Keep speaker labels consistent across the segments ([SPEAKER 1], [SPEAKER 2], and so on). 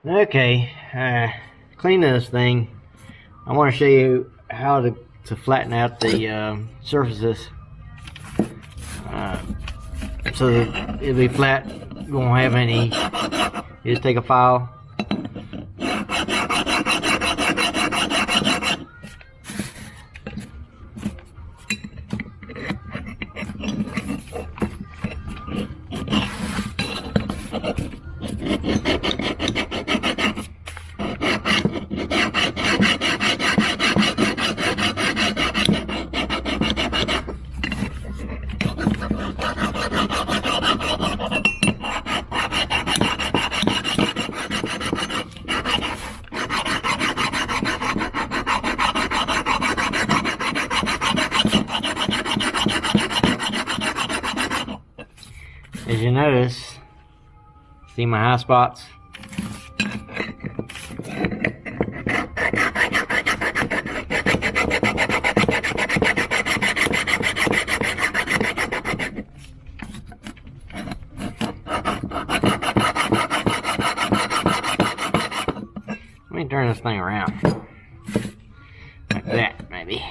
[SPEAKER 1] Okay, cleaning this thing, I want to show you how to flatten out the surfaces so that it'll be flat. You won't have any. You just take a file. As you notice, see my high spots? Let me turn this thing around. Like that, maybe.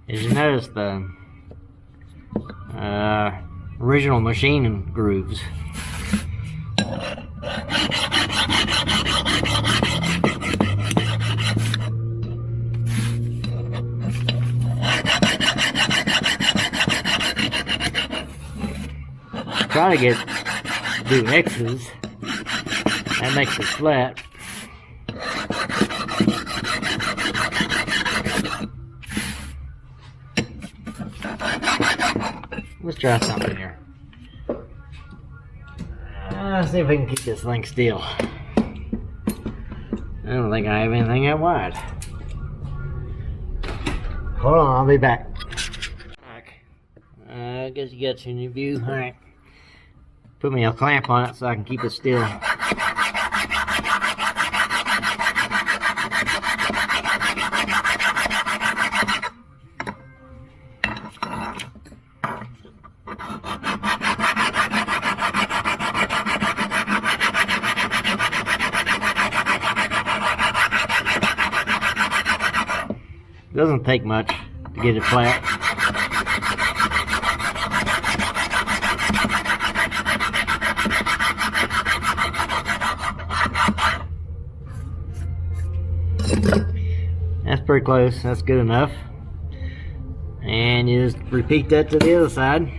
[SPEAKER 1] As you notice, the original machine grooves. Try to do X's. That makes it flat. Let's try something here. Let's see if we can keep this thing still. I don't think I have anything that wide. Hold on, I'll be back. I guess you got your new view. Alright. Put me a clamp on it so I can keep it still. Doesn't take much to get it flat. That's pretty close. That's good enough. And you just repeat that to the other side.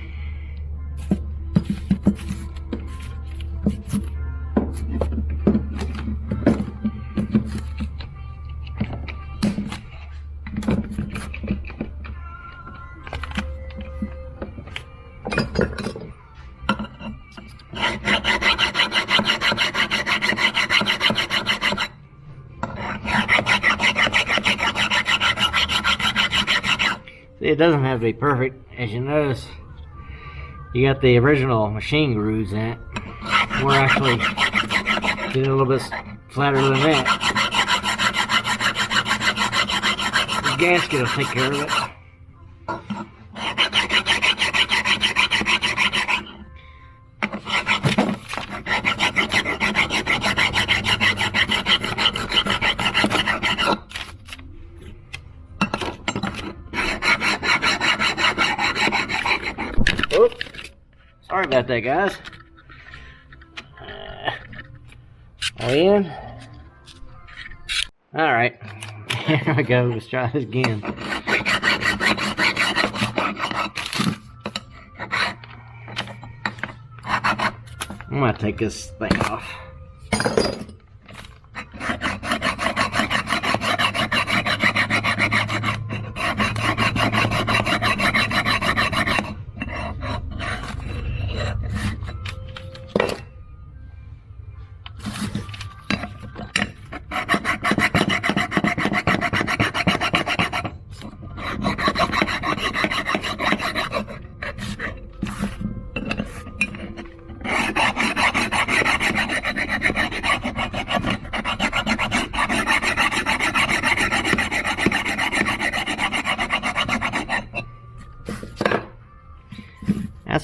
[SPEAKER 1] See, it doesn't have to be perfect. As you notice, you got the original machine grooves in it. We're actually getting a little bit flatter than that. The gasket will take care of it. Oops. Sorry about that, guys. Are we in? Alright. Here we go. Let's try this again. I'm going to take this thing off.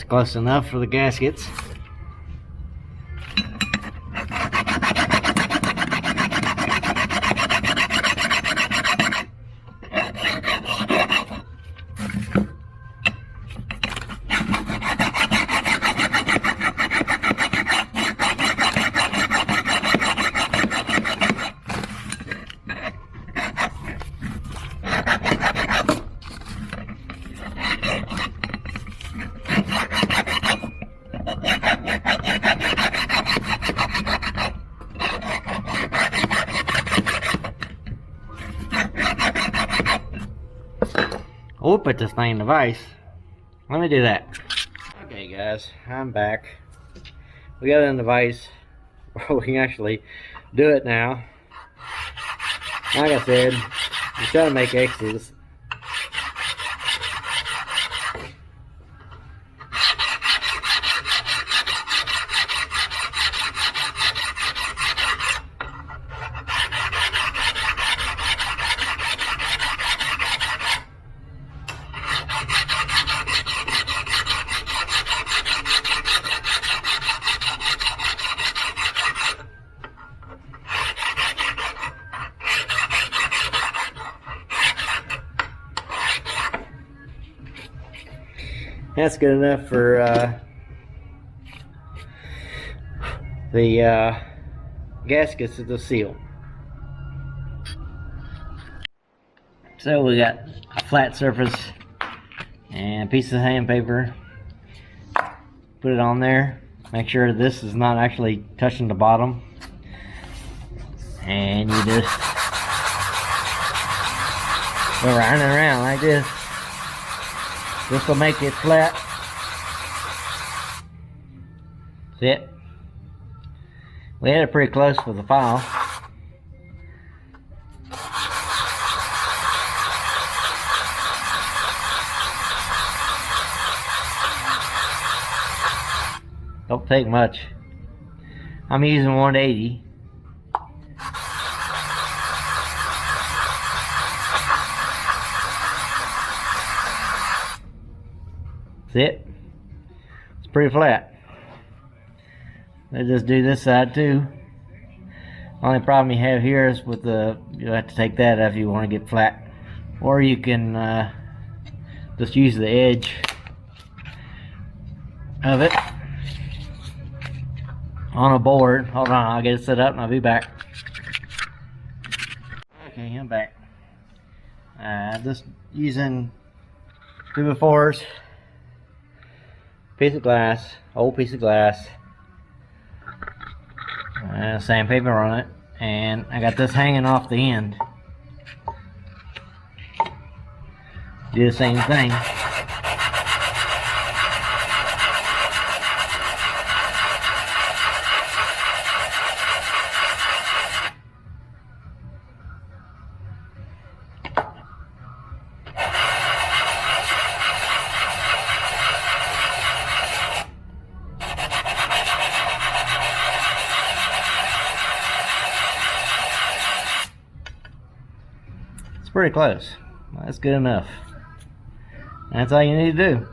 [SPEAKER 1] close enough for the gaskets. We'll put this thing in the vise. Let me do that. Okay guys, I'm back. We got it in the vise. We can actually do it now. Like I said, you try to make X's. That's good enough for the gaskets of the seal. So we got a flat surface and a piece of sandpaper. Put it on there. Make sure this is not actually touching the bottom. And you just go round and around like this. This will make it flat. That's it. We had it pretty close with the file. Don't take much. I'm using 180. That's it. It's pretty flat. Let's just do this side too. Only problem you have here is with the, you'll have to take that out if you want to get flat. Or you can just use the edge of it on a board. Hold on, I'll get it set up and I'll be back. Okay, I'm back. Just using 2x4s, piece of glass, old piece of glass, sandpaper on it, and I got this hanging off the end. Do the same thing. It's pretty close. That's good enough. That's all you need to do.